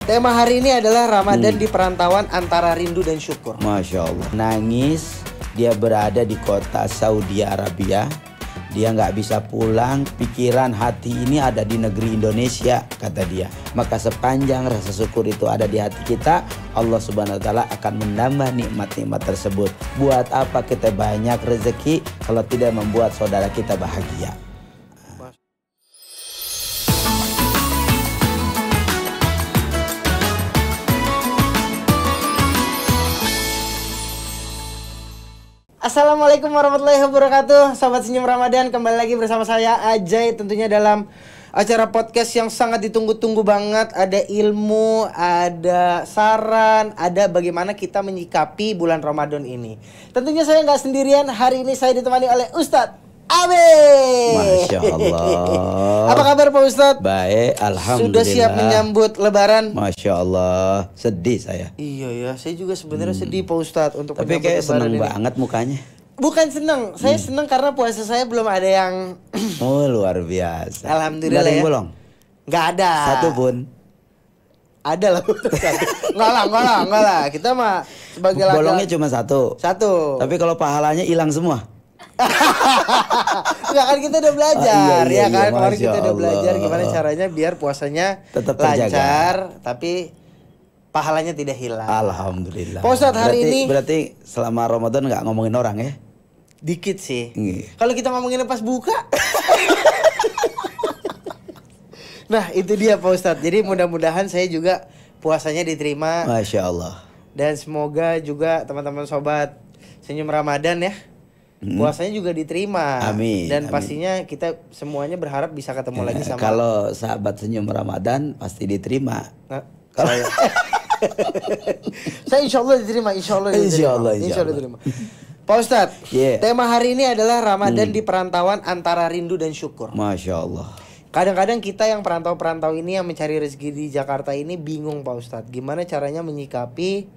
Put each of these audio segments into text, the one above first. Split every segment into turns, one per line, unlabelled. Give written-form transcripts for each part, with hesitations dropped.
Tema hari ini adalah Ramadan di perantauan antara rindu dan syukur.
Masya Allah. Nangis, dia berada di kota Saudi Arabia. Dia nggak bisa pulang, pikiran hati ini ada di negeri Indonesia, kata dia. Maka sepanjang rasa syukur itu ada di hati kita, Allah Subhanahu wa Ta'ala akan menambah nikmat-nikmat tersebut. Buat apa kita banyak rezeki kalau tidak membuat saudara kita bahagia?
Assalamualaikum warahmatullahi wabarakatuh. Sobat Senyum Ramadan, kembali lagi bersama saya Ajay. Tentunya dalam acara podcast yang sangat ditunggu-tunggu banget. Ada ilmu, ada saran, ada bagaimana kita menyikapi bulan Ramadan ini. Tentunya saya nggak sendirian. Hari ini saya ditemani oleh Ustadz Abe.
Masya Allah.
Apa kabar Pak Ustadz?
Baik, alhamdulillah.
Sudah siap menyambut Lebaran?
Masya Allah. Sedih saya.
Iya ya, saya juga sebenarnya sedih Pak Ustadz untuk
tapi kayak seneng banget mukanya.
Bukan seneng, saya seneng karena puasa saya belum ada yang
Oh luar biasa.
Alhamdulillah.
Nggak ada yang
ya.
bolong?
Nggak ada.
Satu pun.
Ada lah. Enggak lah. Kita mah sebagai laki-laki.
Bolongnya cuma satu.
Satu.
Tapi kalau pahalanya hilang semua.
Enggak, kan kita udah belajar
iya,
ya kan. Kemarin
Masya
kita udah
Allah.
belajar gimana caranya biar puasanya
Tetap
lancar tapi pahalanya tidak hilang.
Alhamdulillah.
Pak Ustadz, hari ini
berarti selama Ramadan nggak ngomongin orang ya?
dikit sih.
Iya.
Kalau kita ngomongin pas buka. Nah itu dia Pak Ustadz. Jadi mudah-mudahan saya juga puasanya diterima.
Masya Allah.
Dan semoga juga teman-teman sobat Senyum Ramadan ya, puasanya juga diterima.
Amin.
Dan
amin.
pastinya kita semuanya berharap bisa ketemu lagi sama.
Kalau sahabat Senyum Ramadan pasti diterima.
Nah, saya insya Allah diterima. Insya Allah diterima. Pak Ustadz, tema hari ini adalah Ramadan di perantauan antara rindu dan syukur.
Masya Allah.
Kadang-kadang kita yang perantau-perantau ini yang mencari rezeki di Jakarta ini bingung Pak Ustadz. Gimana caranya menyikapi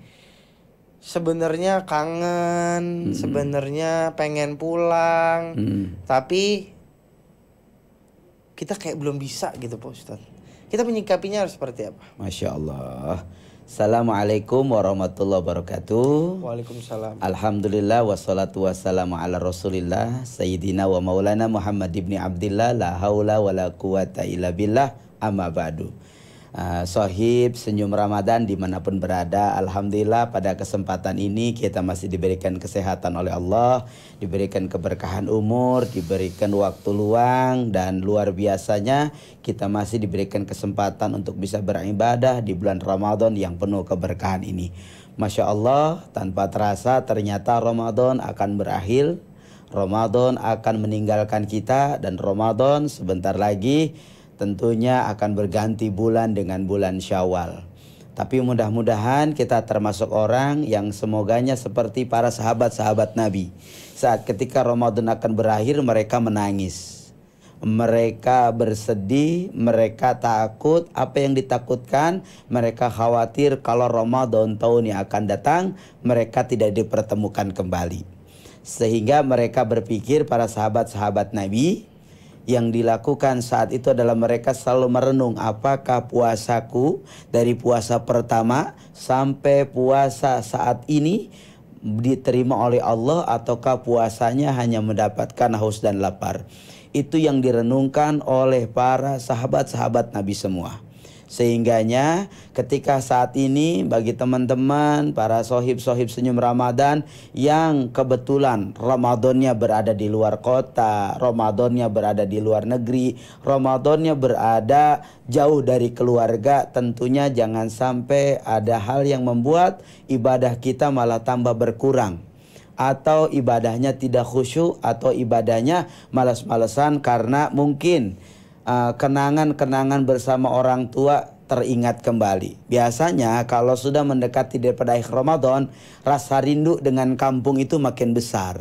sebenarnya kangen, sebenarnya pengen pulang, tapi kita kayak belum bisa gitu Pak Ustadz. Kita menyikapinya harus seperti apa?
Masya Allah. Assalamualaikum warahmatullahi wabarakatuh.
Waalaikumsalam.
Alhamdulillah wassalatu wassalamu ala rasulillah Sayyidina wa maulana Muhammad ibni Abdillah. La haula wa la quwata illa billah. Amma ba'du. Sohib Senyum Ramadan dimanapun berada, alhamdulillah pada kesempatan ini kita masih diberikan kesehatan oleh Allah, diberikan keberkahan umur, diberikan waktu luang, dan luar biasanya kita masih diberikan kesempatan untuk bisa beribadah di bulan Ramadan yang penuh keberkahan ini. Masya Allah, tanpa terasa ternyata Ramadan akan berakhir, Ramadan akan meninggalkan kita, dan Ramadan sebentar lagi tentunya akan berganti bulan dengan bulan Syawal. Tapi mudah-mudahan kita termasuk orang yang semoganya seperti para sahabat-sahabat Nabi. Saat ketika Ramadan akan berakhir, mereka menangis. Mereka bersedih, mereka takut. Apa yang ditakutkan? Mereka khawatir kalau Ramadan tahun yang akan datang, mereka tidak dipertemukan kembali. Sehingga mereka berpikir, para sahabat-sahabat Nabi, yang dilakukan saat itu adalah mereka selalu merenung, apakah puasaku dari puasa pertama sampai puasa saat ini diterima oleh Allah, ataukah puasanya hanya mendapatkan haus dan lapar. Itu yang direnungkan oleh para sahabat-sahabat Nabi semua. Sehingganya ketika saat ini bagi teman-teman para sohib-sohib Senyum Ramadan yang kebetulan Ramadannya berada di luar kota, Ramadannya berada di luar negeri, Ramadannya berada jauh dari keluarga, tentunya jangan sampai ada hal yang membuat ibadah kita malah tambah berkurang, atau ibadahnya tidak khusyuk, atau ibadahnya malas-malesan karena mungkin kenangan-kenangan bersama orang tua teringat kembali. Biasanya kalau sudah mendekati daripada akhir Ramadan, rasa rindu dengan kampung itu makin besar.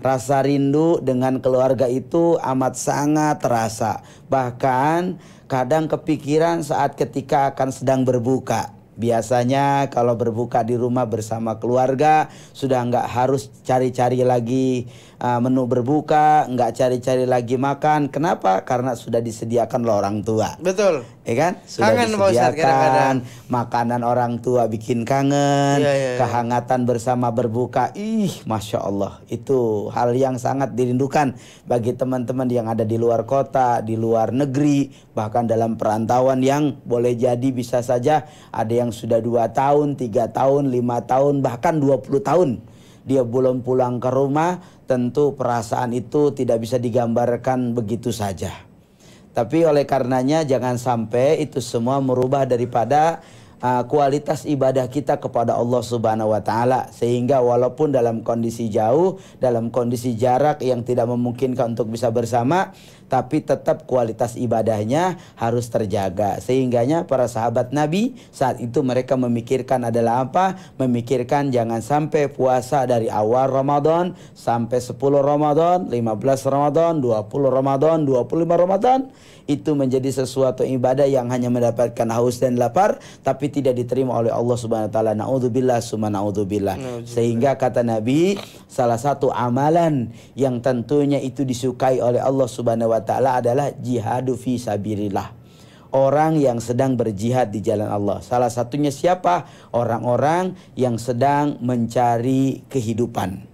Rasa rindu dengan keluarga itu amat sangat terasa. Bahkan kadang kepikiran saat ketika akan sedang berbuka. Biasanya kalau berbuka di rumah bersama keluarga sudah nggak harus cari-cari lagi menu berbuka, nggak cari-cari lagi makan. Kenapa? Karena sudah disediakan oleh orang tua.
Betul.
ya kan? Sudah
Kangen, Pak Ustadz, kadang-kadang.
disediakan makanan orang tua bikin kangen,
Iya, iya, iya.
kehangatan bersama berbuka. Masya Allah, itu hal yang sangat dirindukan bagi teman-teman yang ada di luar kota, di luar negeri, bahkan dalam perantauan yang boleh jadi bisa saja ada yang sudah 2 tahun, 3 tahun, 5 tahun, bahkan 20 tahun dia belum pulang ke rumah. Tentu perasaan itu tidak bisa digambarkan begitu saja. Tapi oleh karenanya jangan sampai itu semua merubah daripada kualitas ibadah kita kepada Allah Subhanahu wa taala, sehingga walaupun dalam kondisi jauh, dalam kondisi jarak yang tidak memungkinkan untuk bisa bersama, tapi tetap kualitas ibadahnya harus terjaga. Sehingganya para sahabat Nabi saat itu mereka memikirkan adalah apa? Memikirkan jangan sampai puasa dari awal Ramadan sampai 10 Ramadan, 15 Ramadan, 20 Ramadan, 25 Ramadan itu menjadi sesuatu ibadah yang hanya mendapatkan haus dan lapar tapi tidak diterima oleh Allah Subhanahu wa taala. Naudzubillah summa naudzubillah. Sehingga kata Nabi, salah satu amalan yang tentunya itu disukai oleh Allah Subhanahu wa taala adalah jihadu fi sabilillah. Orang yang sedang berjihad di jalan Allah. Salah satunya siapa? Orang-orang yang sedang mencari kehidupan.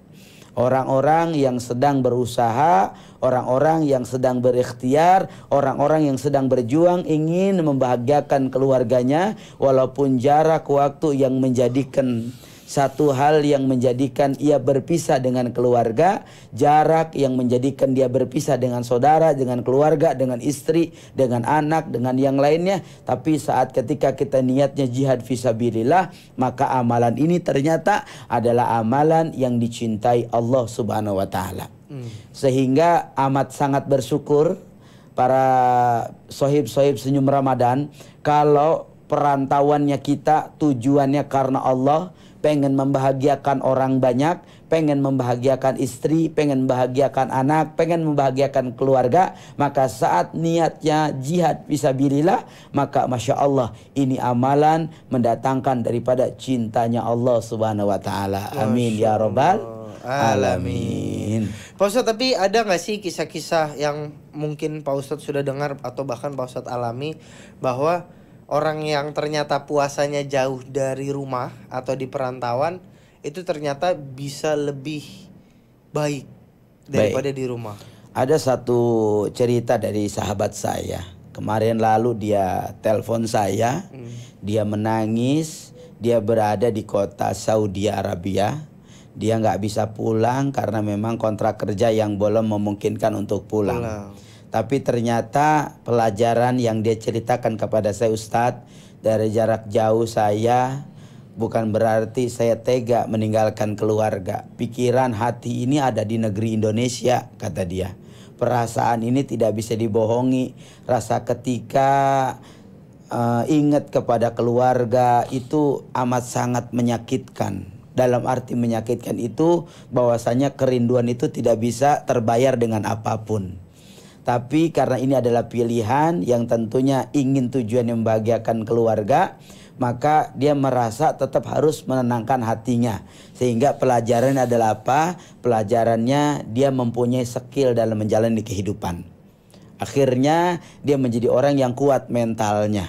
Orang-orang yang sedang berusaha, orang-orang yang sedang berikhtiar, orang-orang yang sedang berjuang ingin membahagiakan keluarganya walaupun jarak waktu yang menjadikan satu hal yang menjadikan ia berpisah dengan keluarga, jarak yang menjadikan dia berpisah dengan saudara, dengan keluarga, dengan istri, dengan anak, dengan yang lainnya. Tapi saat ketika kita niatnya jihad fisabilillah, maka amalan ini ternyata adalah amalan yang dicintai Allah Subhanahu wa taala. Sehingga amat sangat bersyukur para sohib-sohib senyum Ramadan kalau perantauannya kita tujuannya karena Allah, pengen membahagiakan orang banyak, pengen membahagiakan istri, pengen membahagiakan anak, pengen membahagiakan keluarga, maka saat niatnya jihad fisabilillah, maka Masya Allah ini amalan mendatangkan daripada cintanya Allah Subhanahu wa taala. Amin ya rabbal alamin.
Pak Ustadz, tapi ada nggak sih kisah-kisah yang mungkin Pak Ustadz sudah dengar atau bahkan Pak Ustadz alami bahwa orang yang ternyata puasanya jauh dari rumah atau di perantauan itu ternyata bisa lebih baik daripada di rumah?
Ada satu cerita dari sahabat saya. Kemarin lalu dia telepon saya, dia menangis, dia berada di kota Saudi Arabia. Dia nggak bisa pulang karena memang kontrak kerja yang belum memungkinkan untuk pulang. Tapi ternyata pelajaran yang dia ceritakan kepada saya, Ustadz, dari jarak jauh saya bukan berarti saya tega meninggalkan keluarga. Pikiran hati ini ada di negeri Indonesia, kata dia. Perasaan ini tidak bisa dibohongi. Rasa ketika ingat kepada keluarga itu amat sangat menyakitkan. Dalam arti menyakitkan itu bahwasanya kerinduan itu tidak bisa terbayar dengan apapun. Tapi karena ini adalah pilihan yang tentunya ingin tujuannya membahagiakan keluarga, maka dia merasa tetap harus menenangkan hatinya. Sehingga pelajarannya adalah apa? Pelajarannya dia mempunyai skill dalam menjalani kehidupan. Akhirnya dia menjadi orang yang kuat mentalnya.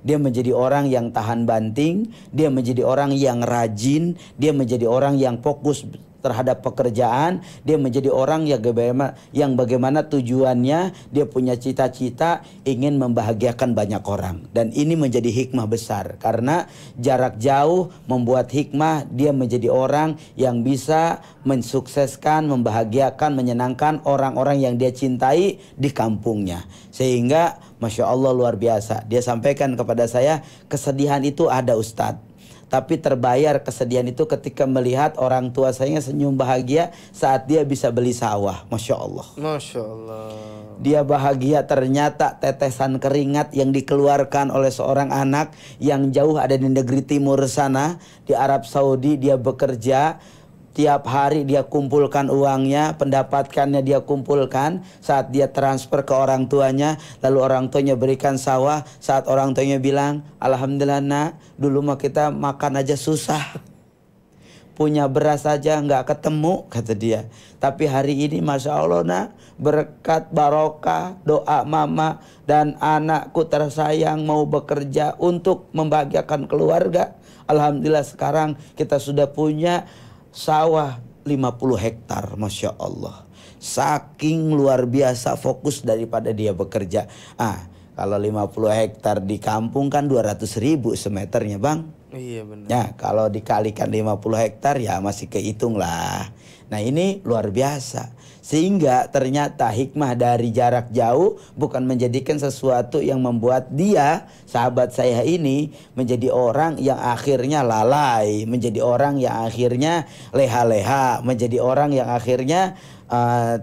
Dia menjadi orang yang tahan banting, dia menjadi orang yang rajin, dia menjadi orang yang fokus terhadap pekerjaan, dia menjadi orang yang bagaimana tujuannya, dia punya cita-cita ingin membahagiakan banyak orang. Dan ini menjadi hikmah besar karena jarak jauh membuat hikmah dia menjadi orang yang bisa mensukseskan, membahagiakan, menyenangkan orang-orang yang dia cintai di kampungnya. Sehingga Masya Allah luar biasa. Dia sampaikan kepada saya, kesedihan itu ada Ustadz. Tapi terbayar kesedihan itu ketika melihat orang tua saya senyum bahagia saat dia bisa beli sawah. Masya Allah.
Masya Allah.
Dia bahagia ternyata tetesan keringat yang dikeluarkan oleh seorang anak yang jauh ada di negeri timur sana. Di Arab Saudi dia bekerja. Tiap hari dia kumpulkan uangnya, pendapatkannya dia kumpulkan. Saat dia transfer ke orang tuanya, lalu orang tuanya berikan sawah. Saat orang tuanya bilang, Alhamdulillah nak, dulu mah kita makan aja susah. punya beras saja nggak ketemu, kata dia. Tapi hari ini Masya Allah nak, berkat barokah doa mama dan anakku tersayang mau bekerja untuk membahagiakan keluarga. Alhamdulillah sekarang kita sudah punya sawah 50 hektar, Masya Allah. Saking luar biasa fokus daripada dia bekerja. Kalau 50 hektar di kampung kan 200.000 semeternya bang.
Iya benar.
Ya kalau dikalikan 50 hektar ya masih kehitung lah. Nah ini luar biasa. Sehingga ternyata hikmah dari jarak jauh bukan menjadikan sesuatu yang membuat dia, sahabat saya ini, menjadi orang yang akhirnya lalai, menjadi orang yang akhirnya leha-leha, menjadi orang yang akhirnya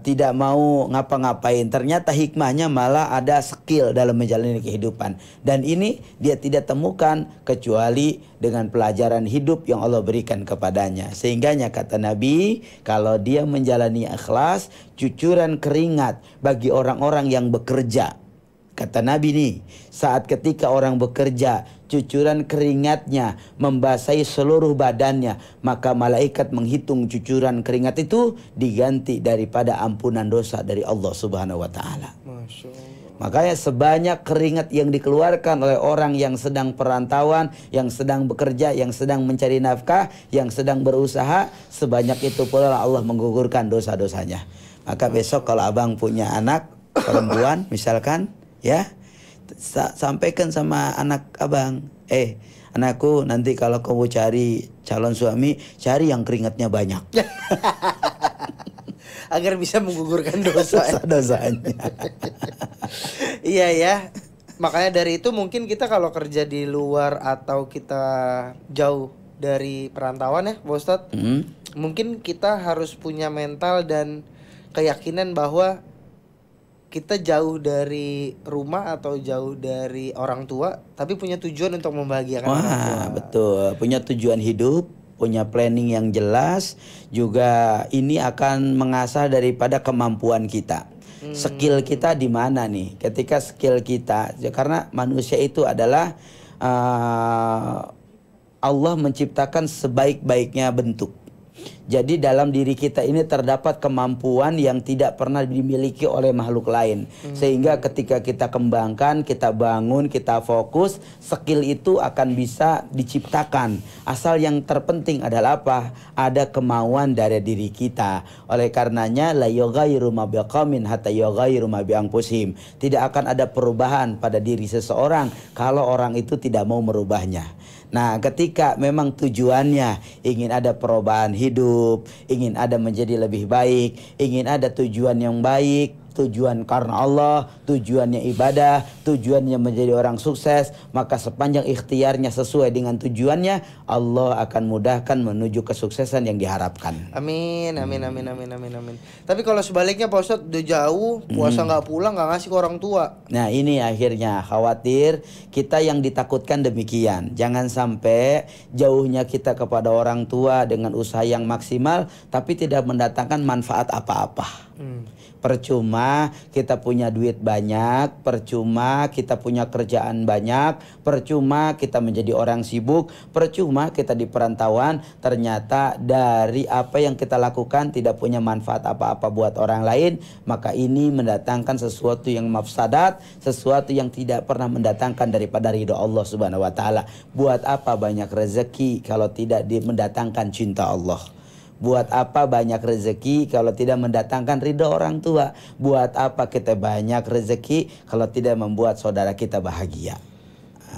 tidak mau ngapa-ngapain. Ternyata hikmahnya malah ada skill dalam menjalani kehidupan. Dan ini dia tidak temukan kecuali dengan pelajaran hidup yang Allah berikan kepadanya. Sehingganya kata Nabi, kalau dia menjalani ikhlas, cucuran keringat bagi orang-orang yang bekerja. Kata Nabi nih, saat ketika orang bekerja, cucuran keringatnya membasahi seluruh badannya, maka malaikat menghitung cucuran keringat itu diganti daripada ampunan dosa dari Allah Subhanahu wa taala.
Masya Allah.
Makanya sebanyak keringat yang dikeluarkan oleh orang yang sedang perantauan, yang sedang bekerja, yang sedang mencari nafkah, yang sedang berusaha, sebanyak itu pula Allah menggugurkan dosa-dosanya. Maka besok kalau abang punya anak perempuan misalkan, ya, sampaikan sama anak abang, anakku nanti kalau kamu cari calon suami, cari yang keringatnya banyak.
Agar bisa menggugurkan dosa-dosanya. Iya ya. Makanya dari itu mungkin kita kalau kerja di luar atau kita jauh dari perantauan ya, Pak Ustadz, mungkin kita harus punya mental dan keyakinan bahwa kita jauh dari rumah atau jauh dari orang tua, tapi punya tujuan untuk membahagiakan orang tua.
Betul, punya tujuan hidup, punya planning yang jelas, juga ini akan mengasah daripada kemampuan kita. Skill kita di mana nih? Ketika skill kita, karena manusia itu adalah Allah menciptakan sebaik-baiknya bentuk. Jadi dalam diri kita ini terdapat kemampuan yang tidak pernah dimiliki oleh makhluk lain. Sehingga ketika kita kembangkan, kita bangun, kita fokus, skill itu akan bisa diciptakan. Asal yang terpenting adalah apa? Ada kemauan dari diri kita. Oleh karenanya la yughayyiru ma biqaumin hatta yughayyiru ma bi anfusihim. Tidak akan ada perubahan pada diri seseorang kalau orang itu tidak mau merubahnya. Nah, ketika memang tujuannya ingin ada perubahan hidup, ingin ada menjadi lebih baik, ingin ada tujuan yang baik, tujuan karena Allah, tujuannya ibadah, tujuannya menjadi orang sukses, maka sepanjang ikhtiarnya sesuai dengan tujuannya, Allah akan mudahkan menuju kesuksesan yang diharapkan.
Amin, amin, amin, amin, amin, amin. Tapi kalau sebaliknya Pak Ustadz udah jauh, puasa nggak pulang, nggak ngasih ke orang tua.
Nah ini akhirnya khawatir kita yang ditakutkan demikian. Jangan sampai jauhnya kita kepada orang tua dengan usaha yang maksimal, tapi tidak mendatangkan manfaat apa-apa. Percuma kita punya duit banyak, percuma kita punya kerjaan banyak, percuma kita menjadi orang sibuk, percuma kita di perantauan, ternyata dari apa yang kita lakukan tidak punya manfaat apa-apa buat orang lain, maka ini mendatangkan sesuatu yang mafsadat, sesuatu yang tidak pernah mendatangkan daripada ridho Allah Subhanahu wa taala. Buat apa banyak rezeki kalau tidak mendatangkan cinta Allah? Buat apa banyak rezeki kalau tidak mendatangkan ridho orang tua? Buat apa kita banyak rezeki kalau tidak membuat saudara kita bahagia?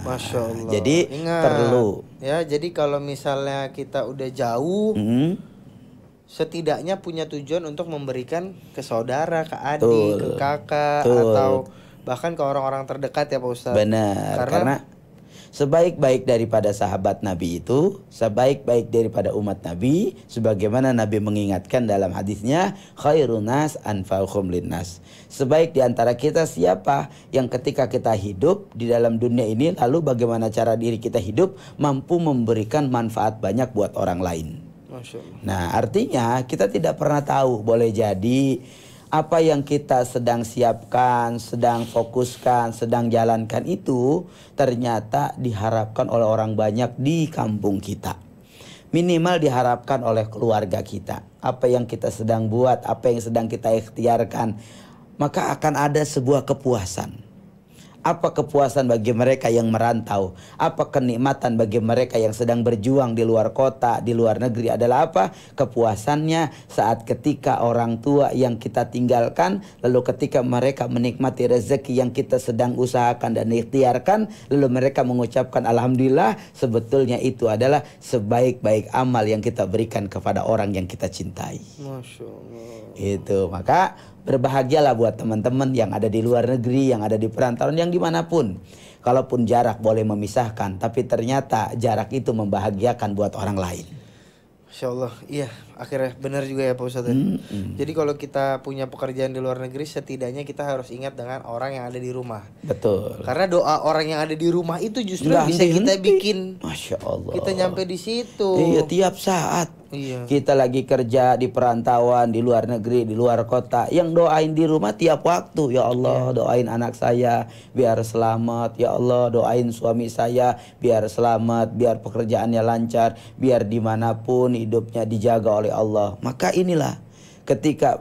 Masya Allah.
Jadi
ingat,
perlu.
Ya, jadi kalau misalnya kita udah jauh, setidaknya punya tujuan untuk memberikan ke saudara, ke adik, ke kakak, atau bahkan ke orang-orang terdekat ya Pak Ustadz.
Benar. Karena sebaik-baik daripada sahabat Nabi itu, sebaik-baik daripada umat Nabi, sebagaimana Nabi mengingatkan dalam hadisnya, khairun nas anfa'uhum linnas. Sebaik di antara kita siapa yang ketika kita hidup di dalam dunia ini, lalu bagaimana cara diri kita hidup mampu memberikan manfaat banyak buat orang lain.
Masya Allah.
Nah, artinya kita tidak pernah tahu, boleh jadi apa yang kita sedang siapkan, sedang fokuskan, sedang jalankan itu ternyata diharapkan oleh orang banyak di kampung kita. minimal diharapkan oleh keluarga kita. Apa yang kita sedang buat, apa yang sedang kita ikhtiarkan, maka akan ada sebuah kepuasan. Apa kepuasan bagi mereka yang merantau? Apa kenikmatan bagi mereka yang sedang berjuang di luar kota, di luar negeri adalah apa? Kepuasannya saat ketika orang tua yang kita tinggalkan, lalu ketika mereka menikmati rezeki yang kita sedang usahakan dan ikhtiarkan, lalu mereka mengucapkan alhamdulillah, sebetulnya itu adalah sebaik-baik amal yang kita berikan kepada orang yang kita cintai.
Masya Allah.
Itu, maka berbahagialah buat teman-teman yang ada di luar negeri, yang ada di perantauan, yang dimanapun. Kalaupun jarak boleh memisahkan, tapi ternyata jarak itu membahagiakan buat orang lain.
Masya Allah, iya akhirnya benar juga ya Pak Ustadz. Jadi kalau kita punya pekerjaan di luar negeri, setidaknya kita harus ingat dengan orang yang ada di rumah.
Betul.
Karena doa orang yang ada di rumah itu justru bisa kita bikin.
Masya Allah.
Kita nyampe di situ.
Iya, tiap saat.
Iya.
Kita lagi kerja di perantauan, di luar negeri, di luar kota, yang doain di rumah tiap waktu. Ya Allah, doain anak saya biar selamat. Ya Allah, doain suami saya biar selamat, biar pekerjaannya lancar, biar dimanapun hidupnya dijaga oleh Allah. Maka inilah ketika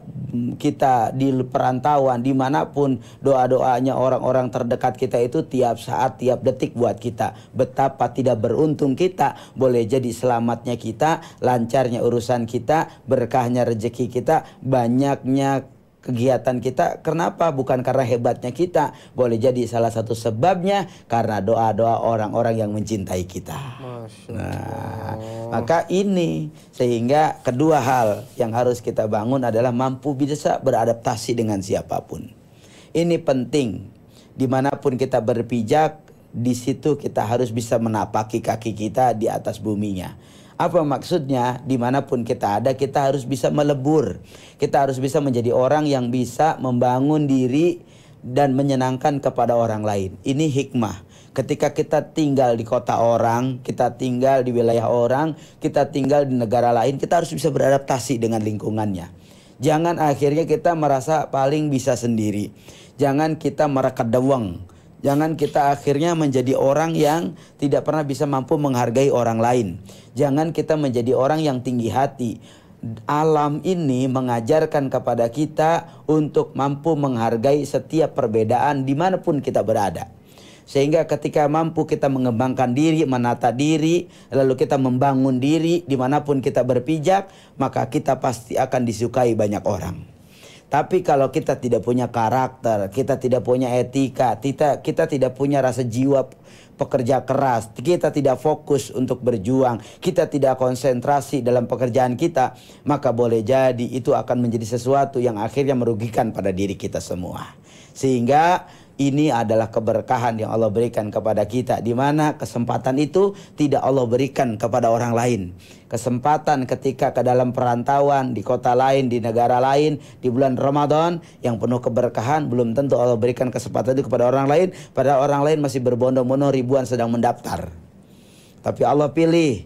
kita di perantauan dimanapun, doa-doanya orang-orang terdekat kita itu tiap saat, tiap detik buat kita. Betapa tidak beruntung kita, boleh jadi selamatnya kita, lancarnya urusan kita, berkahnya rezeki kita, banyaknya kegiatan kita. Kenapa? Bukan karena hebatnya kita, boleh jadi salah satu sebabnya karena doa-doa orang-orang yang mencintai kita. Nah, maka ini sehingga kedua hal yang harus kita bangun adalah mampu bisa beradaptasi dengan siapapun. Ini penting. Dimanapun kita berpijak, di situ kita harus bisa menapaki kaki kita di atas buminya. Apa maksudnya? Dimanapun kita ada, kita harus bisa melebur. Kita harus bisa menjadi orang yang bisa membangun diri dan menyenangkan kepada orang lain. Ini hikmah. Ketika kita tinggal di kota orang, kita tinggal di wilayah orang, kita tinggal di negara lain, kita harus bisa beradaptasi dengan lingkungannya. Jangan akhirnya kita merasa paling bisa sendiri. Jangan kita merekedeweng. Jangan kita akhirnya menjadi orang yang tidak pernah bisa mampu menghargai orang lain. Jangan kita menjadi orang yang tinggi hati. Alam ini mengajarkan kepada kita untuk mampu menghargai setiap perbedaan dimanapun kita berada. Sehingga ketika mampu kita mengembangkan diri, menata diri, lalu kita membangun diri dimanapun kita berpijak, maka kita pasti akan disukai banyak orang. Tapi kalau kita tidak punya karakter, kita tidak punya etika, kita tidak punya rasa jiwa pekerja keras, kita tidak fokus untuk berjuang, kita tidak konsentrasi dalam pekerjaan kita, maka boleh jadi itu akan menjadi sesuatu yang akhirnya merugikan pada diri kita semua. Sehingga ini adalah keberkahan yang Allah berikan kepada kita, di mana kesempatan itu tidak Allah berikan kepada orang lain. Kesempatan ketika ke dalam perantauan, di kota lain, di negara lain, di bulan Ramadan yang penuh keberkahan, belum tentu Allah berikan kesempatan itu kepada orang lain, padahal orang lain masih berbondong-bondong ribuan sedang mendaftar. Tapi Allah pilih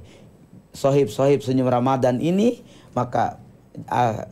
sohib-sohib senyum Ramadan ini, maka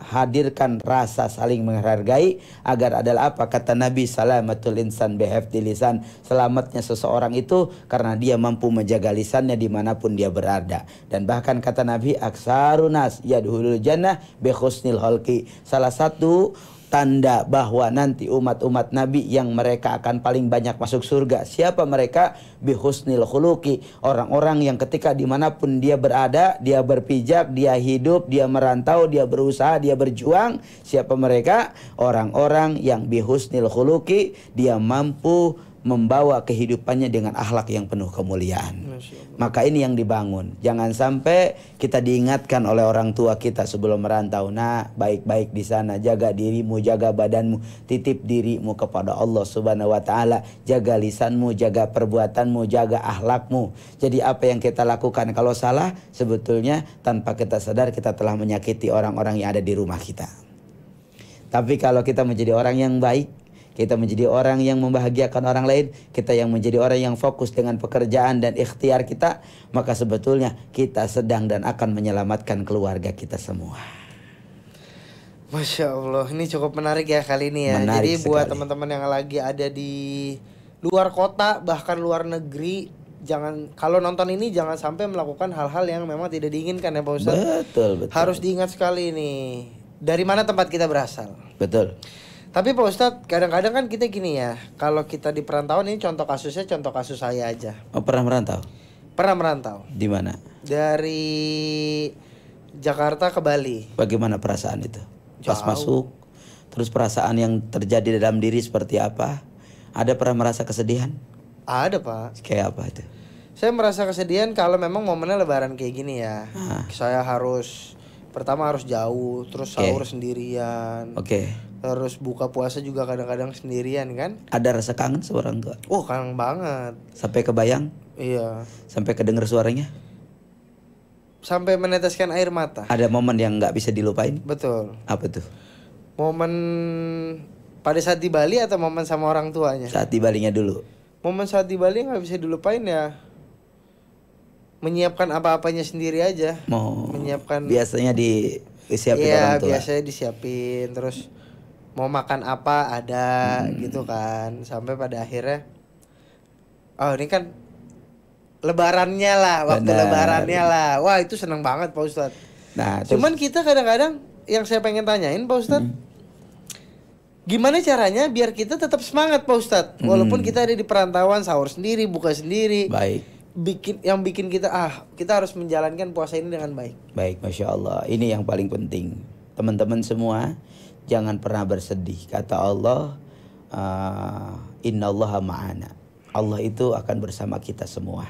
hadirkan rasa saling menghargai agar adalah apa? Kata Nabi, salamatul insan bihifdzi lisan, selamatnya seseorang itu karena dia mampu menjaga lisannya dimanapun dia berada. Dan bahkan kata Nabi, aksarunas yadkhulul jannah bi husnil khalqi, salah satu tanda bahwa nanti umat-umat Nabi yang mereka akan paling banyak masuk surga. Siapa mereka? Bihusnil khuluqi, orang-orang yang ketika dimanapun dia berada, dia berpijak, dia hidup, dia merantau, dia berusaha, dia berjuang. Siapa mereka? Orang-orang yang bihusnil khuluqi, dia mampu membawa kehidupannya dengan akhlak yang penuh kemuliaan. Maka ini yang dibangun. Jangan sampai kita diingatkan oleh orang tua kita sebelum merantau, nah baik-baik di sana, jaga dirimu, jaga badanmu, titip dirimu kepada Allah Subhanahu wa taala, jaga lisanmu, jaga perbuatanmu, jaga akhlakmu. Jadi apa yang kita lakukan kalau salah, sebetulnya tanpa kita sadar kita telah menyakiti orang-orang yang ada di rumah kita. Tapi kalau kita menjadi orang yang baik, kita menjadi orang yang membahagiakan orang lain, kita yang menjadi orang yang fokus dengan pekerjaan dan ikhtiar kita, maka sebetulnya kita sedang dan akan menyelamatkan keluarga kita semua.
Masya Allah, ini cukup menarik ya kali ini ya.
Menarik
jadi buat
sekali.
teman-teman yang lagi ada di luar kota, bahkan luar negeri, kalau nonton ini jangan sampai melakukan hal-hal yang memang tidak diinginkan ya Pak Ustadz.
Betul.
Harus diingat sekali nih, dari mana tempat kita berasal.
Betul.
Tapi Pak Ustadz, kadang-kadang kan kita gini ya, kalau kita di perantauan, ini contoh kasus saya aja.
Oh, pernah merantau?
Pernah merantau.
Di mana?
Dari Jakarta ke Bali.
Bagaimana perasaan itu? Pas
Jauh.
masuk, terus perasaan yang terjadi dalam diri seperti apa? Ada pernah merasa kesedihan?
Ada Pak.
Kayak apa itu?
Saya merasa kesedihan kalau memang momennya lebaran kayak gini ya. Saya pertama harus jauh, terus sahur sendirian.
Oke.
Terus buka puasa juga kadang-kadang sendirian kan.
Ada rasa kangen sama orang tua?
Oh, kangen banget.
Sampai kebayang?
Iya.
Sampai kedenger suaranya?
Sampai meneteskan air mata.
Ada momen yang nggak bisa dilupain?
Betul.
Apa tuh?
Momen pada saat di Bali atau momen sama orang tuanya?
Saat di Balinya dulu.
Momen saat di Bali nggak bisa dilupain ya. Menyiapkan apa-apanya sendiri aja. Menyiapkan.
Biasanya disiapin
iya,
orang tua.
Biasanya disiapin. Terus mau makan apa ada gitu kan. Sampai pada akhirnya, oh ini kan lebarannya lah, waktu lebarannya lah. Wah itu seneng banget Pak Ustadz.
Nah,
cuman kita kadang-kadang yang saya pengen tanyain Pak Ustadz, gimana caranya biar kita tetap semangat Pak Ustadz, walaupun kita ada di perantauan, sahur sendiri, buka sendiri.
Baik.
Bikin kita kita harus menjalankan puasa ini dengan baik.
Baik, Masya Allah. Ini yang paling penting. Teman-teman semua, jangan pernah bersedih. Kata Allah, Innallaha ma'ana. Allah itu akan bersama kita semua.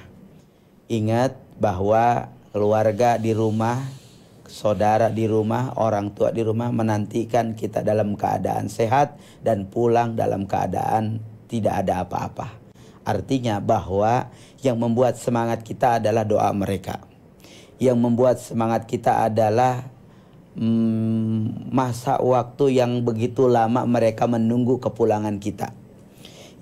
Ingat bahwa keluarga di rumah, saudara di rumah, orang tua di rumah menantikan kita dalam keadaan sehat dan pulang dalam keadaan tidak ada apa-apa. Artinya bahwa yang membuat semangat kita adalah doa mereka. Yang membuat semangat kita adalah masa waktu yang begitu lama mereka menunggu kepulangan kita.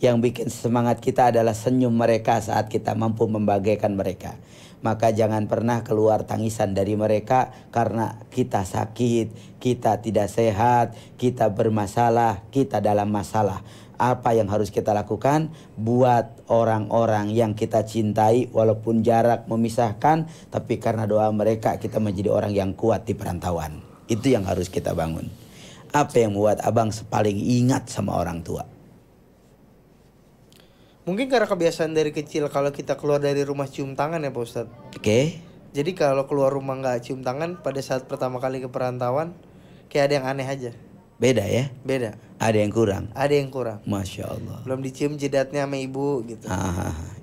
Yang bikin semangat kita adalah senyum mereka saat kita mampu membahagiakan mereka. Maka jangan pernah keluar tangisan dari mereka karena kita sakit, kita tidak sehat, kita bermasalah, kita dalam masalah. Apa yang harus kita lakukan? Buat orang-orang yang kita cintai, walaupun jarak memisahkan, tapi karena doa mereka kita menjadi orang yang kuat di perantauan. Itu yang harus kita bangun. Apa yang membuat abang paling ingat sama orang tua?
Mungkin karena kebiasaan dari kecil kalau kita keluar dari rumah cium tangan ya Pak Ustadz.
Oke.
Jadi kalau keluar rumah nggak cium tangan pada saat pertama kali ke perantauan, kayak ada yang aneh aja.
Beda ya?
Beda.
Ada yang kurang?
Ada yang kurang.
Masya Allah.
Belum dicium jidatnya sama ibu gitu.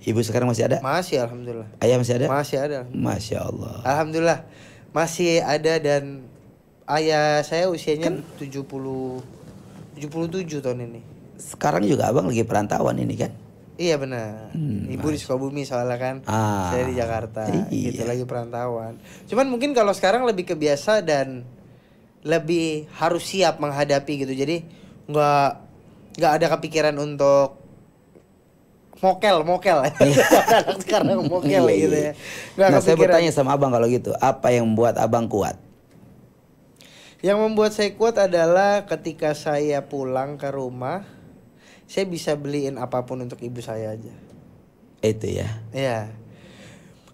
Ibu sekarang masih ada?
Masih alhamdulillah.
Ayah masih ada?
Masih ada.
Masya Allah.
Alhamdulillah masih ada, dan ayah saya usianya 77 tahun ini.
Sekarang juga abang lagi perantauan ini kan?
Iya benar. Ibu di Sukabumi soalnya kan. Saya di Jakarta.
Iya.
Gitu lagi perantauan. Cuman mungkin kalau sekarang lebih kebiasa dan lebih harus siap menghadapi gitu. Jadi nggak ada kepikiran untuk mokel. Anak sekarang mokel gitu ya.
Nah, saya bertanya sama abang kalau gitu, apa yang membuat abang kuat?
Yang membuat saya kuat adalah ketika saya pulang ke rumah, saya bisa beliin apapun untuk ibu saya aja.
Itu ya.
Iya.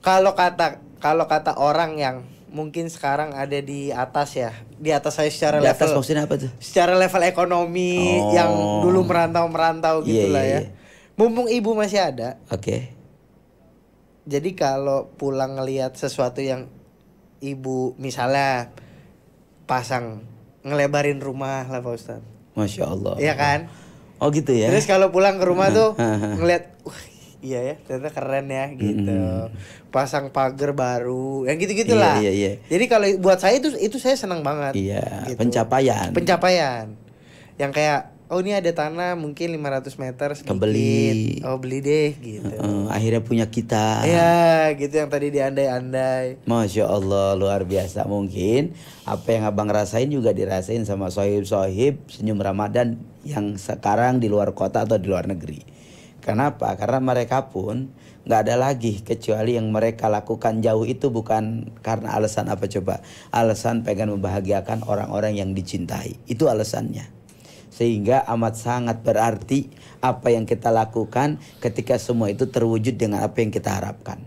Kalau kata orang yang mungkin sekarang ada di atas ya, di atas saya secara
Di atas
level.
maksudnya apa tuh?
Secara level ekonomi yang dulu merantau gitulah ya. Mumpung ibu masih ada.
Oke.
Jadi kalau pulang ngelihat sesuatu yang ibu misalnya pasang ngelebarin rumah lah Pak Ustadz.
Masya Allah.
Iya kan?
Oh gitu ya.
Terus kalau pulang ke rumah tuh ngeliat, iya ya, ternyata keren ya gitu. Pasang pagar baru, yang gitu-gitulah.
Iya.
Jadi kalau buat saya itu saya senang banget.
Iya.
Gitu. Pencapaian. Yang kayak, oh ini ada tanah mungkin 500 meter sedikit.
Kebeli.
Oh beli deh gitu.
Akhirnya punya kita.
Iya gitu, yang tadi diandai-andai.
Masya Allah, luar biasa. Mungkin apa yang abang rasain juga dirasain sama sohib-sohib senyum Ramadan yang sekarang di luar kota atau di luar negeri. Kenapa? Karena mereka pun nggak ada lagi, kecuali yang mereka lakukan jauh itu bukan karena alasan apa coba? Alasan pengen membahagiakan orang-orang yang dicintai. Itu alasannya. Sehingga amat sangat berarti apa yang kita lakukan ketika semua itu terwujud dengan apa yang kita harapkan.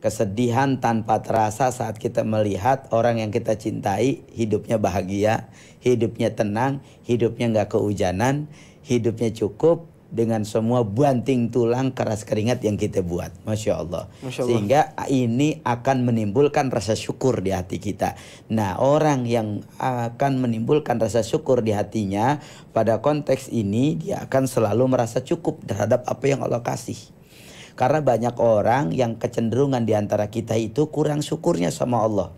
Kesedihan tanpa terasa saat kita melihat orang yang kita cintai hidupnya bahagia, hidupnya tenang, hidupnya nggak kehujanan, hidupnya cukup dengan semua banting tulang keras keringat yang kita buat. Masya Allah.
Masya Allah.
Sehingga ini akan menimbulkan rasa syukur di hati kita. Nah, orang yang akan menimbulkan rasa syukur di hatinya pada konteks ini, dia akan selalu merasa cukup terhadap apa yang Allah kasih. Karena banyak orang yang kecenderungan di antara kita itu kurang syukurnya sama Allah,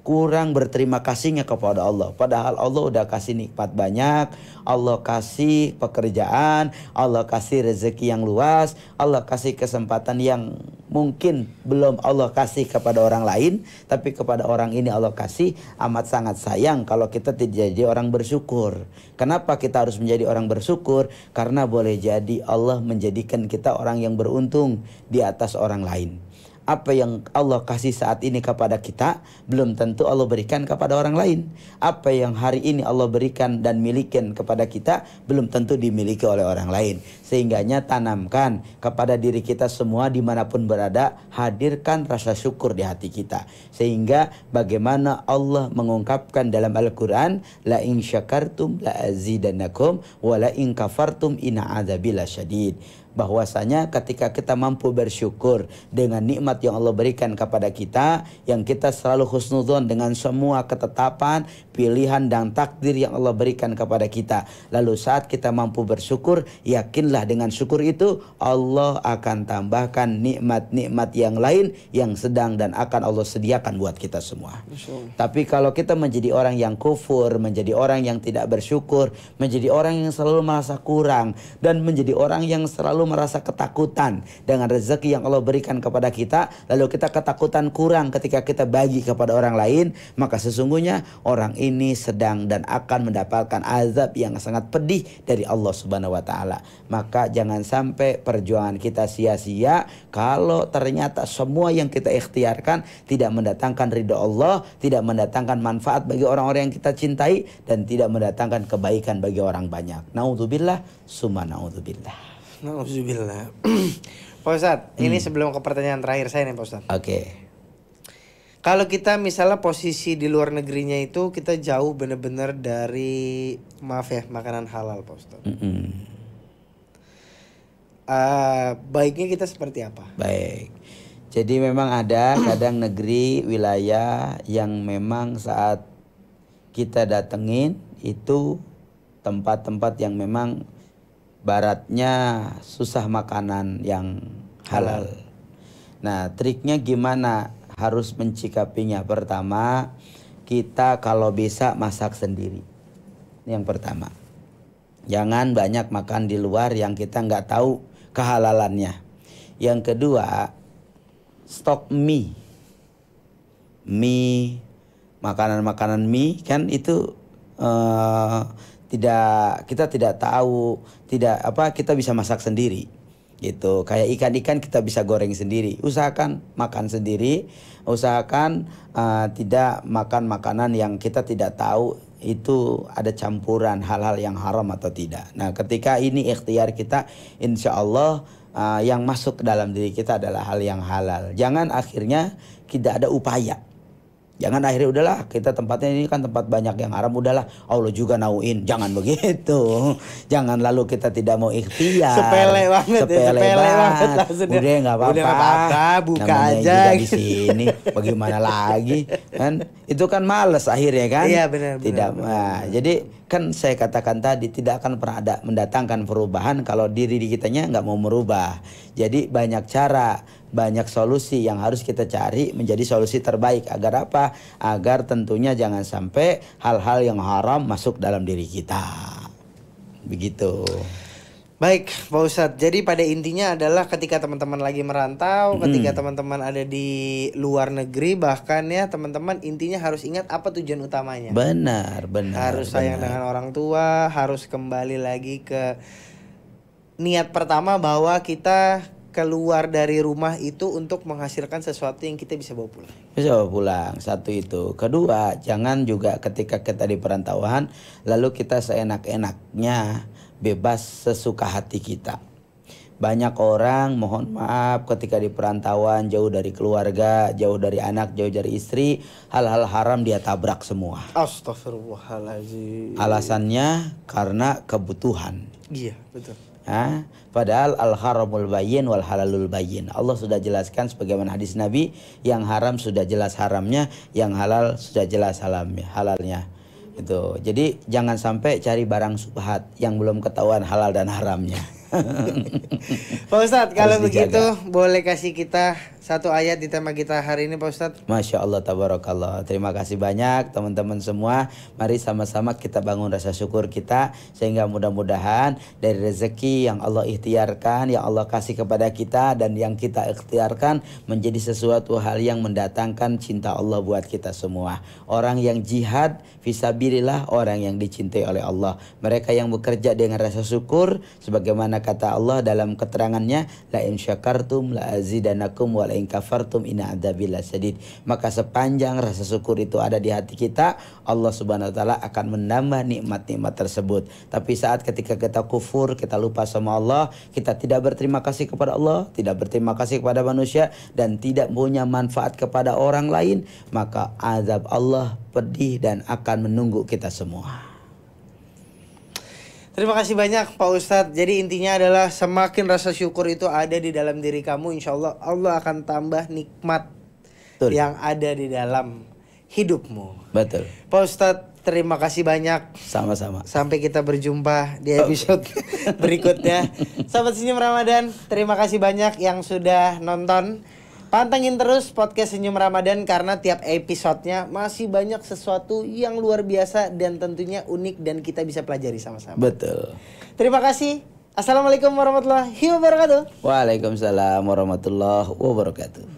kurang berterima kasihnya kepada Allah. Padahal Allah udah kasih nikmat banyak, Allah kasih pekerjaan, Allah kasih rezeki yang luas, Allah kasih kesempatan yang mungkin belum Allah kasih kepada orang lain, tapi kepada orang ini Allah kasih. Amat sangat sayang kalau kita tidak jadi orang bersyukur. Kenapa kita harus menjadi orang bersyukur? Karena boleh jadi Allah menjadikan kita orang yang beruntung di atas orang lain. Apa yang Allah kasih saat ini kepada kita belum tentu Allah berikan kepada orang lain. Apa yang hari ini Allah berikan dan milikin kepada kita belum tentu dimiliki oleh orang lain. Sehingganya tanamkan kepada diri kita semua dimanapun berada, hadirkan rasa syukur di hati kita. Sehingga bagaimana Allah mengungkapkan dalam Al-Quran, la in syakartum la azidannakum wa la in kafartum inna adzabi lasyadid. Bahwasanya ketika kita mampu bersyukur dengan nikmat yang Allah berikan kepada kita, yang kita selalu husnudzon dengan semua ketetapan, pilihan dan takdir yang Allah berikan kepada kita. Lalu saat kita mampu bersyukur, yakinlah dengan syukur itu Allah akan tambahkan nikmat-nikmat yang lain yang sedang dan akan Allah sediakan buat kita semua. Tapi kalau kita menjadi orang yang kufur, menjadi orang yang tidak bersyukur, menjadi orang yang selalu merasa kurang, dan menjadi orang yang selalu merasa ketakutan dengan rezeki yang Allah berikan kepada kita, lalu kita ketakutan kurang ketika kita bagi kepada orang lain, maka sesungguhnya orang ini sedang dan akan mendapatkan azab yang sangat pedih dari Allah Subhanahu wa taala. Maka jangan sampai perjuangan kita sia-sia kalau ternyata semua yang kita ikhtiarkan tidak mendatangkan ridha Allah, tidak mendatangkan manfaat bagi orang-orang yang kita cintai, dan tidak mendatangkan kebaikan bagi orang banyak. Naudzubillah, summa naudzubillah.
Nauzubillah. Pak Ustadz, ini sebelum ke pertanyaan terakhir saya nih Pak Ustadz.
Oke.
Kalau kita misalnya posisi di luar negerinya itu kita jauh bener-bener dari, maaf ya, makanan halal Pak Ustadz. Baiknya kita seperti apa?
Baik. Jadi memang ada kadang negeri, wilayah yang memang saat kita datengin itu tempat-tempat yang memang baratnya susah makanan yang halal. Nah, triknya gimana harus mencikapinya? Pertama, kita kalau bisa masak sendiri. Yang pertama, jangan banyak makan di luar yang kita nggak tahu kehalalannya. Yang kedua, stok mie, makanan-makanan mie kan itu kita tidak tahu, kita bisa masak sendiri gitu. Kayak ikan-ikan kita bisa goreng sendiri. Usahakan makan sendiri, usahakan tidak makan makanan yang kita tidak tahu itu ada campuran hal-hal yang haram atau tidak. Nah, ketika ini ikhtiar kita, insya Allah yang masuk ke dalam diri kita adalah hal yang halal. Jangan akhirnya tidak ada upaya. Jangan akhirnya udahlah, kita tempatnya ini kan tempat banyak yang haram, udahlah Allah juga nauin. Jangan begitu. Jangan lalu kita tidak mau ikhtiar.
Sepele banget.
Udah nggak apa-apa.
Buka
namanya
aja
juga di sini. Bagaimana lagi kan? Itu kan males akhirnya kan?
Iya benar.
Tidak. Nah, jadi kan saya katakan tadi tidak akan pernah ada mendatangkan perubahan kalau diri kitanya nggak mau merubah. Jadi banyak cara, banyak solusi yang harus kita cari menjadi solusi terbaik. Agar apa? Agar tentunya jangan sampai hal-hal yang haram masuk dalam diri kita. Begitu.
Baik Pak Ustadz, jadi pada intinya adalah ketika teman-teman lagi merantau, ketika teman-teman ada di luar negeri, bahkan ya teman-teman intinya harus ingat apa tujuan utamanya.
Benar.
Harus sayang dengan orang tua, harus kembali lagi ke niat pertama bahwa kita keluar dari rumah itu untuk menghasilkan sesuatu yang kita bisa bawa pulang.
Bisa bawa pulang, satu itu. Kedua, jangan juga ketika kita di perantauan lalu kita seenak-enaknya bebas sesuka hati kita. Banyak orang mohon maaf ketika di perantauan jauh dari keluarga, jauh dari anak, jauh dari istri, hal-hal haram dia tabrak semua.
Astagfirullahaladzim.
Alasannya karena kebutuhan.
Iya, betul.
Padahal al-haramul bayyin wal halalul bayyin. Allah sudah jelaskan sebagaimana hadis Nabi, yang haram sudah jelas haramnya, yang halal sudah jelas halalnya. Itu. Jadi jangan sampai cari barang subhat yang belum ketahuan halal dan haramnya.
Pak Ustadz, kalau begitu boleh kasih kita satu ayat di tema kita hari ini Pak Ustadz?
Masya Allah, tabarakallah. Terima kasih banyak teman-teman semua. Mari sama-sama kita bangun rasa syukur kita, sehingga mudah-mudahan dari rezeki yang Allah ikhtiarkan, yang Allah kasih kepada kita, dan yang kita ikhtiarkan menjadi sesuatu hal yang mendatangkan cinta Allah buat kita semua. Orang yang jihad fisabilillah, orang yang dicintai oleh Allah. Mereka yang bekerja dengan rasa syukur, sebagaimana kata Allah dalam keterangannya, la in syakartum la azidanakum wa la in kafartum inna adzabi lasyadid. Maka sepanjang rasa syukur itu ada di hati kita, Allah Subhanahu wa taala akan menambah nikmat-nikmat tersebut. Tapi saat ketika kita kufur, kita lupa sama Allah, kita tidak berterima kasih kepada Allah, tidak berterima kasih kepada manusia, dan tidak punya manfaat kepada orang lain, maka azab Allah pedih dan akan menunggu kita semua.
Terima kasih banyak Pak Ustadz. Jadi intinya adalah semakin rasa syukur itu ada di dalam diri kamu, insya Allah Allah akan tambah nikmat yang ada di dalam hidupmu.
Betul.
Pak Ustadz, terima kasih banyak.
Sama-sama.
Sampai kita berjumpa di episode berikutnya. Sahabat Senyum Ramadan, terima kasih banyak yang sudah nonton. Pantengin terus podcast Senyum Ramadan karena tiap episodenya masih banyak sesuatu yang luar biasa dan tentunya unik dan kita bisa pelajari sama-sama.
Betul.
Terima kasih. Assalamualaikum warahmatullahi wabarakatuh.
Waalaikumsalam warahmatullahi wabarakatuh.